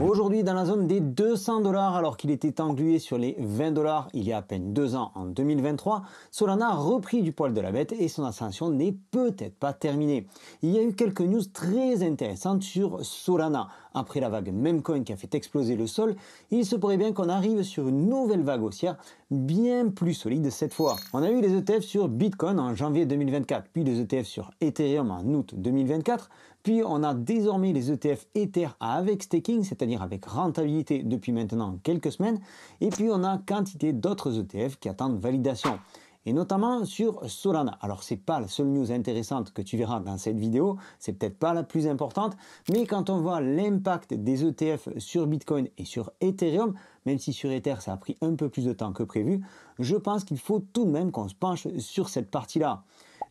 Aujourd'hui, dans la zone des 200 $, alors qu'il était englué sur les 20 $ il y a à peine 2 ans, en 2023, Solana a repris du poil de la bête et son ascension n'est peut-être pas terminée. Il y a eu quelques news très intéressantes sur Solana. Après la vague Memecoin qui a fait exploser le sol, il se pourrait bien qu'on arrive sur une nouvelle vague haussière bien plus solide cette fois. On a eu les ETF sur Bitcoin en janvier 2024, puis les ETF sur Ethereum en août 2024, puis on a désormais les ETF Ether avec staking, c'est-à-dire avec rentabilité depuis maintenant quelques semaines, et puis on a quantité d'autres ETF qui attendent validation. Et notamment sur Solana. Alors c'est pas la seule news intéressante que tu verras dans cette vidéo, c'est peut-être pas la plus importante, mais quand on voit l'impact des ETF sur Bitcoin et sur Ethereum, même si sur Ether ça a pris un peu plus de temps que prévu, je pense qu'il faut tout de même qu'on se penche sur cette partie-là.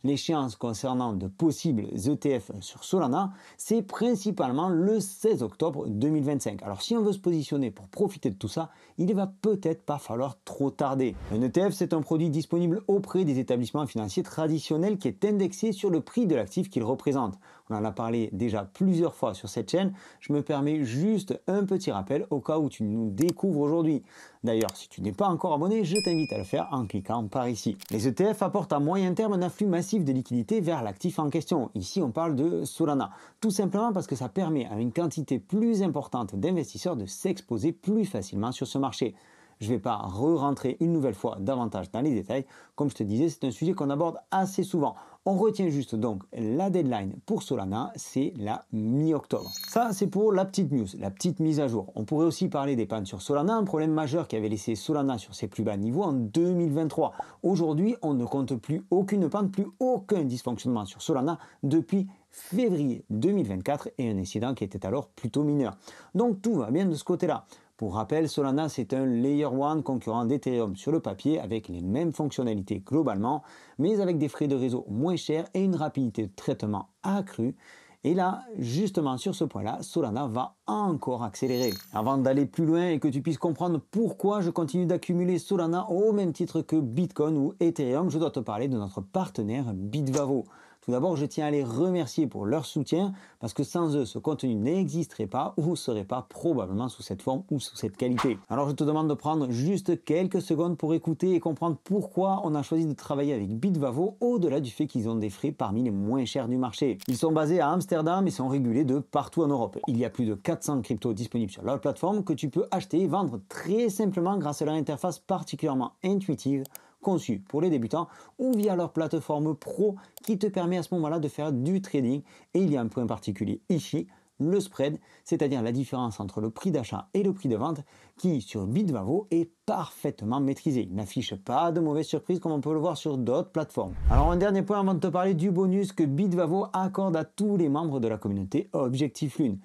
L'échéance concernant de possibles ETF sur Solana, c'est principalement le 16 octobre 2025. Alors si on veut se positionner pour profiter de tout ça, il ne va peut-être pas falloir trop tarder. Un ETF, c'est un produit disponible auprès des établissements financiers traditionnels qui est indexé sur le prix de l'actif qu'il représente. On en a parlé déjà plusieurs fois sur cette chaîne, je me permets juste un petit rappel au cas où tu nous découvres aujourd'hui. D'ailleurs, si tu n'es pas encore abonné, je t'invite à le faire en cliquant par ici. Les ETF apportent à moyen terme un afflux massif de liquidités vers l'actif en question. Ici, on parle de Solana. Tout simplement parce que ça permet à une quantité plus importante d'investisseurs de s'exposer plus facilement sur ce marché. Je ne vais pas re-rentrer une nouvelle fois davantage dans les détails. Comme je te disais, c'est un sujet qu'on aborde assez souvent. On retient juste donc la deadline pour Solana, c'est la mi-octobre. Ça, c'est pour la petite news, la petite mise à jour. On pourrait aussi parler des pannes sur Solana, un problème majeur qui avait laissé Solana sur ses plus bas niveaux en 2023. Aujourd'hui, on ne compte plus aucune panne, plus aucun dysfonctionnement sur Solana depuis février 2024 et un incident qui était alors plutôt mineur. Donc tout va bien de ce côté-là. Pour rappel, Solana c'est un Layer 1 concurrent d'Ethereum sur le papier avec les mêmes fonctionnalités globalement, mais avec des frais de réseau moins chers et une rapidité de traitement accrue. Et là, justement sur ce point-là, Solana va encore accélérer. Avant d'aller plus loin et que tu puisses comprendre pourquoi je continue d'accumuler Solana au même titre que Bitcoin ou Ethereum, je dois te parler de notre partenaire Bitvavo. Tout d'abord, je tiens à les remercier pour leur soutien parce que sans eux, ce contenu n'existerait pas ou ne serait pas probablement sous cette forme ou sous cette qualité. Alors, je te demande de prendre juste quelques secondes pour écouter et comprendre pourquoi on a choisi de travailler avec Bitvavo au-delà du fait qu'ils ont des frais parmi les moins chers du marché. Ils sont basés à Amsterdam et sont régulés de partout en Europe. Il y a plus de 400 cryptos disponibles sur leur plateforme que tu peux acheter et vendre très simplement grâce à leur interface particulièrement intuitive conçu pour les débutants ou via leur plateforme pro qui te permet à ce moment-là de faire du trading. Et il y a un point particulier ici, le spread, c'est-à-dire la différence entre le prix d'achat et le prix de vente qui sur Bitvavo est parfaitement maîtrisé. Il n'affiche pas de mauvaises surprises comme on peut le voir sur d'autres plateformes. Alors un dernier point avant de te parler du bonus que Bitvavo accorde à tous les membres de la communauté Objectif Lune.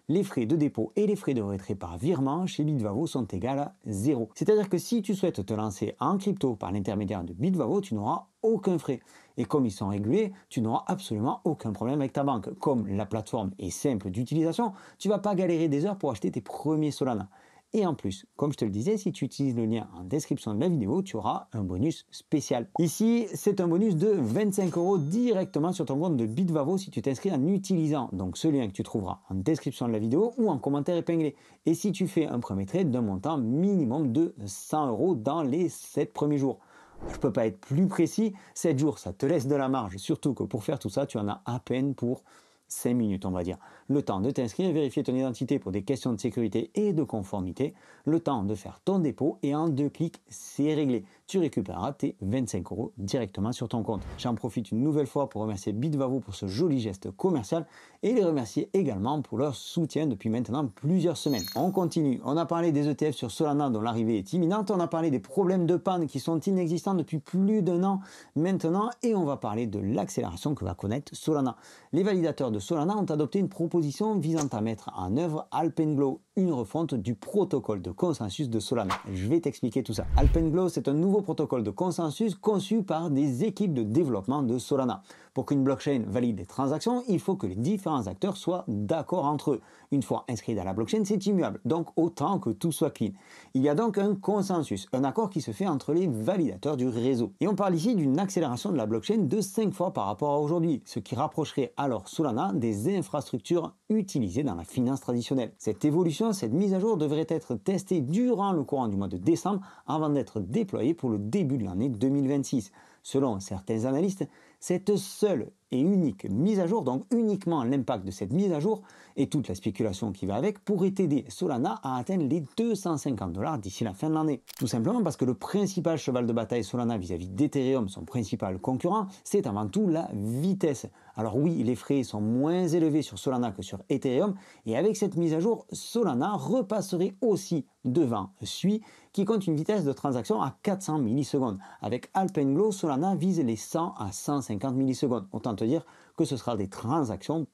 Les frais de dépôt et les frais de retrait par virement chez Bitvavo sont égaux à 0. C'est-à-dire que si tu souhaites te lancer en crypto par l'intermédiaire de Bitvavo, tu n'auras aucun frais. Et comme ils sont régulés, tu n'auras absolument aucun problème avec ta banque. Comme la plateforme est simple d'utilisation, tu ne vas pas galérer des heures pour acheter tes premiers Solana. Et en plus, comme je te le disais, si tu utilises le lien en description de la vidéo, tu auras un bonus spécial. Ici, c'est un bonus de 25 € directement sur ton compte de Bitvavo si tu t'inscris en utilisant donc ce lien que tu trouveras en description de la vidéo ou en commentaire épinglé. Et si tu fais un premier trade d'un montant minimum de 100 € dans les 7 premiers jours. Je ne peux pas être plus précis, 7 jours ça te laisse de la marge, surtout que pour faire tout ça, tu en as à peine pour 5 minutes on va dire. Le temps de t'inscrire, vérifier ton identité pour des questions de sécurité et de conformité, le temps de faire ton dépôt et en 2 clics c'est réglé. Tu récupéreras tes 25 € directement sur ton compte. J'en profite une nouvelle fois pour remercier Bitvavo pour ce joli geste commercial et les remercier également pour leur soutien depuis maintenant plusieurs semaines. On continue, on a parlé des ETF sur Solana dont l'arrivée est imminente, on a parlé des problèmes de panne qui sont inexistants depuis plus d'1 an maintenant et on va parler de l'accélération que va connaître Solana. Les validateurs de Solana ont adopté une proposition visant à mettre en œuvre Alpenglow, une refonte du protocole de consensus de Solana. Je vais t'expliquer tout ça. Alpenglow, c'est un nouveau protocole de consensus conçu par des équipes de développement de Solana. Pour qu'une blockchain valide les transactions, il faut que les différents acteurs soient d'accord entre eux. Une fois inscrit dans la blockchain, c'est immuable, donc autant que tout soit clean. Il y a donc un consensus, un accord qui se fait entre les validateurs du réseau. Et on parle ici d'une accélération de la blockchain de 5 fois par rapport à aujourd'hui, ce qui rapprocherait alors Solana des infrastructures utilisées dans la finance traditionnelle. Cette évolution Cependant, cette mise à jour devrait être testée durant le courant du mois de décembre avant d'être déployée pour le début de l'année 2026. Selon certains analystes, cette seule et unique mise à jour, donc uniquement l'impact de cette mise à jour et toute la spéculation qui va avec, pourrait aider Solana à atteindre les 250 $ d'ici la fin de l'année. Tout simplement parce que le principal cheval de bataille Solana vis-à-vis d'Ethereum, son principal concurrent, c'est avant tout la vitesse. Alors oui, les frais sont moins élevés sur Solana que sur Ethereum, et avec cette mise à jour, Solana repasserait aussi devant Sui, qui compte une vitesse de transaction à 400 millisecondes. Avec Alpenglow, Solana vise les 100 à 150 millisecondes. Autant te dire que ce sera des transactions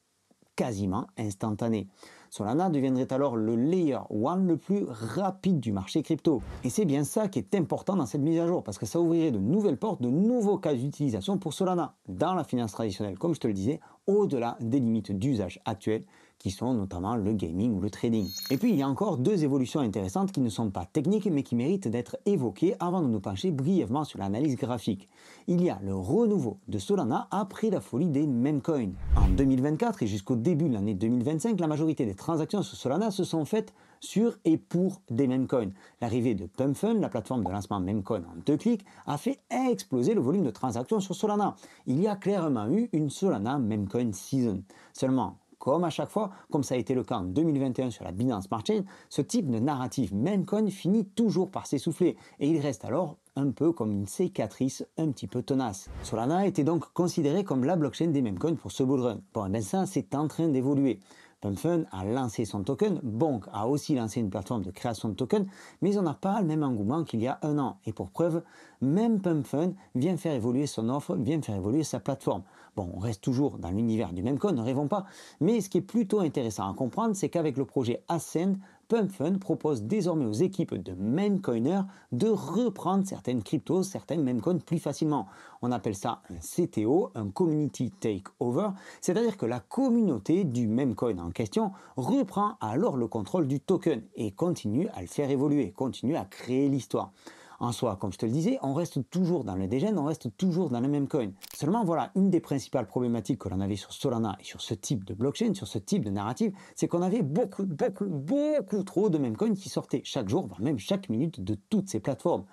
quasiment instantanées. Solana deviendrait alors le layer 1 le plus rapide du marché crypto. Et c'est bien ça qui est important dans cette mise à jour, parce que ça ouvrirait de nouvelles portes, de nouveaux cas d'utilisation pour Solana, dans la finance traditionnelle, comme je te le disais, au-delà des limites d'usage actuelles, qui sont notamment le gaming ou le trading. Et puis il y a encore deux évolutions intéressantes qui ne sont pas techniques mais qui méritent d'être évoquées avant de nous pencher brièvement sur l'analyse graphique. Il y a le renouveau de Solana après la folie des meme coins. En 2024 et jusqu'au début de l'année 2025, la majorité des transactions sur Solana se sont faites sur et pour des meme coins. L'arrivée de PumpFund, la plateforme de lancement meme coin en 2 clics, a fait exploser le volume de transactions sur Solana. Il y a clairement eu une Solana meme coin season. Seulement, comme à chaque fois, comme ça a été le cas en 2021 sur la Binance Smart Chain, ce type de narrative memecoin finit toujours par s'essouffler et il reste alors un peu comme une cicatrice un petit peu tenace. Solana était donc considéré comme la blockchain des memecoins pour ce bull run. Bon, ben ça c'est en train d'évoluer. PumpFund a lancé son token, Bonk a aussi lancé une plateforme de création de tokens, mais on n'a pas le même engouement qu'il y a un an. Et pour preuve, même PumpFund vient faire évoluer son offre, vient faire évoluer sa plateforme. Bon, on reste toujours dans l'univers du memecoin, ne rêvons pas, mais ce qui est plutôt intéressant à comprendre, c'est qu'avec le projet Ascend, PumpFund propose désormais aux équipes de memecoiners de reprendre certaines cryptos, certaines memecoins plus facilement. On appelle ça un CTO, un Community Takeover, c'est-à-dire que la communauté du memecoin en question reprend alors le contrôle du token et continue à le faire évoluer, continue à créer l'histoire. En soi, comme je te le disais, on reste toujours dans le dégène, on reste toujours dans le même coin. Seulement, voilà, une des principales problématiques que l'on avait sur Solana et sur ce type de blockchain, sur ce type de narrative, c'est qu'on avait beaucoup trop de meme coins qui sortaient chaque jour, voire même chaque minute de toutes ces plateformes.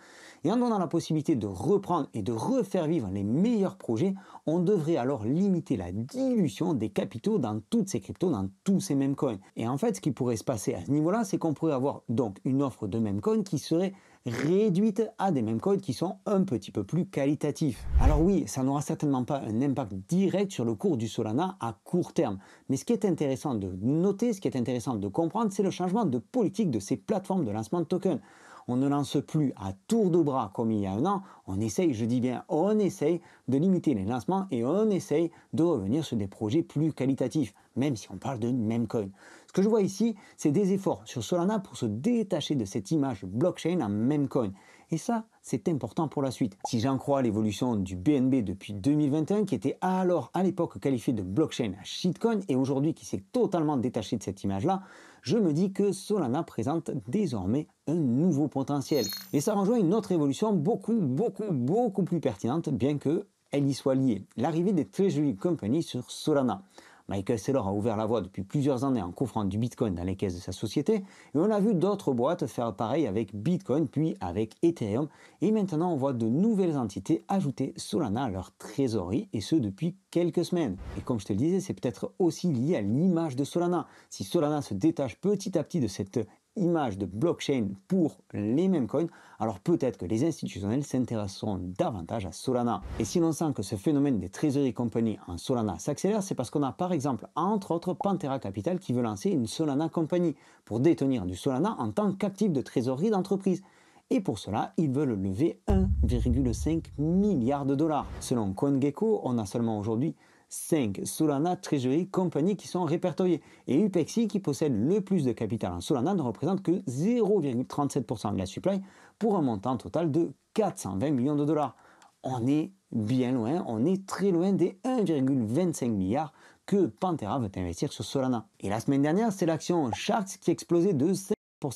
Et en donnant la possibilité de reprendre et de refaire vivre les meilleurs projets, on devrait alors limiter la dilution des capitaux dans toutes ces cryptos, dans tous ces meme coins. Et en fait, ce qui pourrait se passer à ce niveau-là, c'est qu'on pourrait avoir donc une offre de meme coins qui serait réduite à des meme coins qui sont un petit peu plus qualitatifs. Alors oui, ça n'aura certainement pas un impact direct sur le cours du Solana à court terme. Mais ce qui est intéressant de noter, ce qui est intéressant de comprendre, c'est le changement de politique de ces plateformes de lancement de tokens. On ne lance plus à tour de bras comme il y a un an, on essaye, je dis bien on essaye de limiter les lancements et on essaye de revenir sur des projets plus qualitatifs, même si on parle de meme coin. Ce que je vois ici, c'est des efforts sur Solana pour se détacher de cette image blockchain en meme coin. Et ça, c'est important pour la suite. Si j'en crois l'évolution du BNB depuis 2021, qui était alors à l'époque qualifié de blockchain à shitcoin et aujourd'hui qui s'est totalement détaché de cette image-là, je me dis que Solana présente désormais un nouveau potentiel. Et ça rejoint une autre évolution beaucoup plus pertinente, bien qu'elle y soit liée. L'arrivée des Treasury Companies sur Solana. Michael Saylor a ouvert la voie depuis plusieurs années en coffrant du Bitcoin dans les caisses de sa société, et on a vu d'autres boîtes faire pareil avec Bitcoin, puis avec Ethereum, et maintenant on voit de nouvelles entités ajouter Solana à leur trésorerie, et ce depuis quelques semaines. Et comme je te le disais, c'est peut-être aussi lié à l'image de Solana. Si Solana se détache petit à petit de cette image de blockchain pour les meme coins, alors peut-être que les institutionnels s'intéresseront davantage à Solana. Et si l'on sent que ce phénomène des treasury companies en Solana s'accélère, c'est parce qu'on a par exemple, entre autres, Pantera Capital qui veut lancer une Solana Company pour détenir du Solana en tant qu'actif de trésorerie d'entreprise. Et pour cela, ils veulent lever 1,5 milliard de dollars. Selon CoinGecko, on a seulement aujourd'hui 5 Solana Treasury Company qui sont répertoriés. Et Upexi, qui possède le plus de capital en Solana, ne représente que 0,37% de la supply pour un montant total de 420 millions de dollars. On est bien loin, on est très loin des 1,25 milliard que Pantera veut investir sur Solana. Et la semaine dernière, c'est l'action Sharks qui explosait de 5%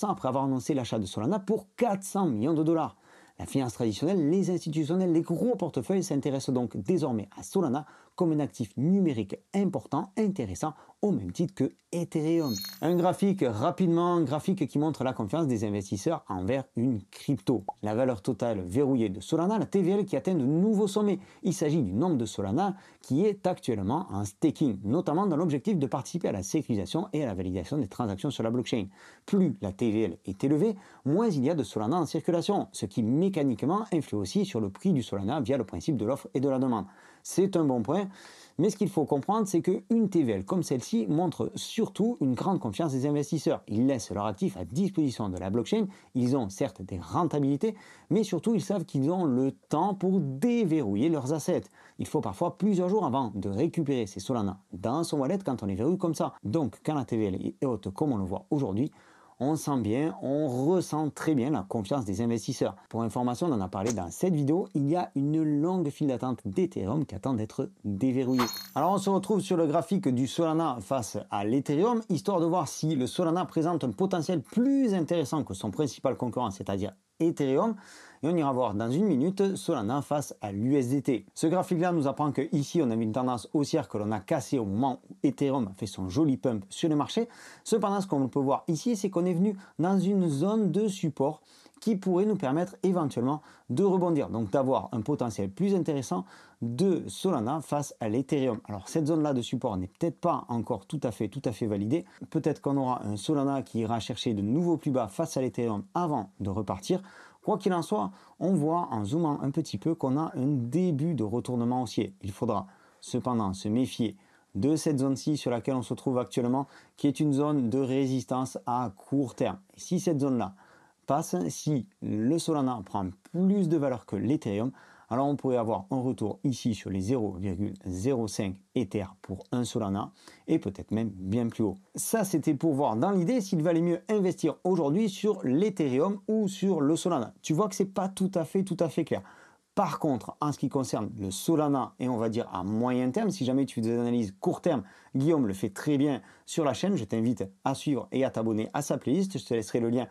après avoir annoncé l'achat de Solana pour 400 millions de dollars. La finance traditionnelle, les institutionnels, les gros portefeuilles s'intéressent donc désormais à Solana comme un actif numérique important, intéressant, au même titre que Ethereum. Un graphique rapidement, un graphique qui montre la confiance des investisseurs envers une crypto. La valeur totale verrouillée de Solana, la TVL, qui atteint de nouveaux sommets. Il s'agit du nombre de Solana qui est actuellement en staking, notamment dans l'objectif de participer à la sécurisation et à la validation des transactions sur la blockchain. Plus la TVL est élevée, moins il y a de Solana en circulation, ce qui mécaniquement influe aussi sur le prix du Solana via le principe de l'offre et de la demande. C'est un bon point. Mais ce qu'il faut comprendre, c'est qu'une TVL comme celle-ci montre surtout une grande confiance des investisseurs. Ils laissent leurs actifs à disposition de la blockchain, ils ont certes des rentabilités, mais surtout ils savent qu'ils ont le temps pour déverrouiller leurs assets. Il faut parfois plusieurs jours avant de récupérer ces Solana dans son wallet quand on les verrouille comme ça. Donc quand la TVL est haute comme on le voit aujourd'hui, on sent bien, on ressent très bien la confiance des investisseurs. Pour information, on en a parlé dans cette vidéo, il y a une longue file d'attente d'Ethereum qui attend d'être déverrouillée. Alors on se retrouve sur le graphique du Solana face à l'Ethereum, histoire de voir si le Solana présente un potentiel plus intéressant que son principal concurrent, c'est-à-dire Ethereum. Et on ira voir dans une minute Solana face à l'USDT. Ce graphique-là nous apprend qu'ici, on a une tendance haussière que l'on a cassée au moment où Ethereum fait son joli pump sur les marchés. Cependant, ce qu'on peut voir ici, c'est qu'on est venu dans une zone de support qui pourrait nous permettre éventuellement de rebondir, donc d'avoir un potentiel plus intéressant de Solana face à l'Ethereum. Alors cette zone-là de support n'est peut-être pas encore tout à fait validée. Peut-être qu'on aura un Solana qui ira chercher de nouveaux plus bas face à l'Ethereum avant de repartir. Quoi qu'il en soit, on voit en zoomant un petit peu qu'on a un début de retournement haussier. Il faudra cependant se méfier de cette zone-ci sur laquelle on se trouve actuellement, qui est une zone de résistance à court terme. Et si cette zone-là passe, si le Solana prend plus de valeur que l'Ethereum, alors on pourrait avoir un retour ici sur les 0,05 Ether pour un Solana et peut-être même bien plus haut. Ça, c'était pour voir dans l'idée s'il valait mieux investir aujourd'hui sur l'Ethereum ou sur le Solana. Tu vois que c'est pas tout à fait clair. Par contre, en ce qui concerne le Solana, et on va dire à moyen terme, si jamais tu fais des analyses court terme, Guillaume le fait très bien sur la chaîne, je t'invite à suivre et à t'abonner à sa playlist, je te laisserai le lien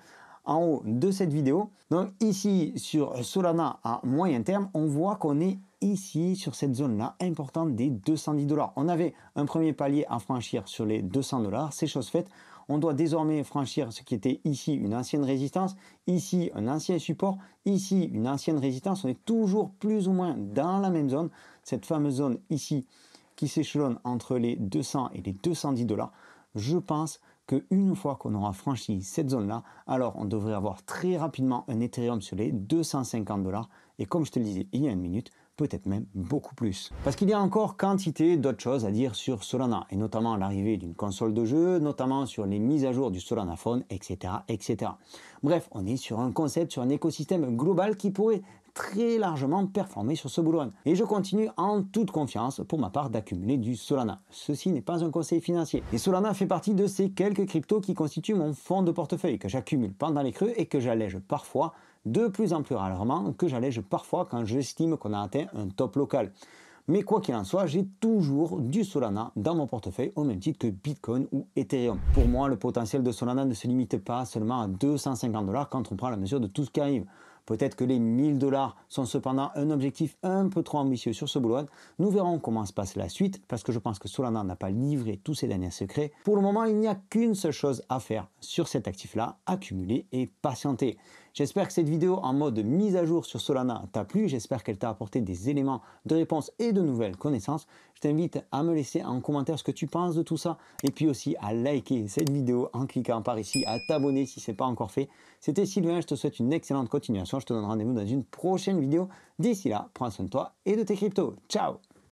en haut de cette vidéo. Donc ici sur Solana à moyen terme, on voit qu'on est ici sur cette zone là importante des 210 $. On avait un premier palier à franchir sur les 200 $, c'est chose faite. On doit désormais franchir ce qui était ici une ancienne résistance, ici un ancien support, ici une ancienne résistance. On est toujours plus ou moins dans la même zone, cette fameuse zone ici qui s'échelonne entre les 200 et les 210 $. Je pense qu'une fois qu'on aura franchi cette zone-là, alors on devrait avoir très rapidement un Ethereum sur les 250 $. Et comme je te le disais il y a une minute, peut-être même beaucoup plus. Parce qu'il y a encore quantité d'autres choses à dire sur Solana, et notamment l'arrivée d'une console de jeu, notamment sur les mises à jour du Solana Phone, etc., etc. Bref, on est sur un concept, sur un écosystème global qui pourrait très largement performer sur ce bull run. Et je continue en toute confiance pour ma part d'accumuler du Solana. Ceci n'est pas un conseil financier. Et Solana fait partie de ces quelques cryptos qui constituent mon fonds de portefeuille que j'accumule pendant les creux et que j'allège parfois de plus en plus rarement, que j'allège parfois quand j'estime qu'on a atteint un top local. Mais quoi qu'il en soit, j'ai toujours du Solana dans mon portefeuille au même titre que Bitcoin ou Ethereum. Pour moi, le potentiel de Solana ne se limite pas seulement à 250 $ quand on prend la mesure de tout ce qui arrive. Peut-être que les 1000 $ sont cependant un objectif un peu trop ambitieux sur ce bull run. Nous verrons comment se passe la suite, parce que je pense que Solana n'a pas livré tous ses derniers secrets. Pour le moment, il n'y a qu'une seule chose à faire sur cet actif-là, accumuler et patienter. J'espère que cette vidéo en mode mise à jour sur Solana t'a plu, j'espère qu'elle t'a apporté des éléments de réponse et de nouvelles connaissances. Je t'invite à me laisser en commentaire ce que tu penses de tout ça, et puis aussi à liker cette vidéo en cliquant par ici, à t'abonner si ce n'est pas encore fait. C'était Sylvain, je te souhaite une excellente continuation, je te donne rendez-vous dans une prochaine vidéo. D'ici là, prends soin de toi et de tes cryptos. Ciao!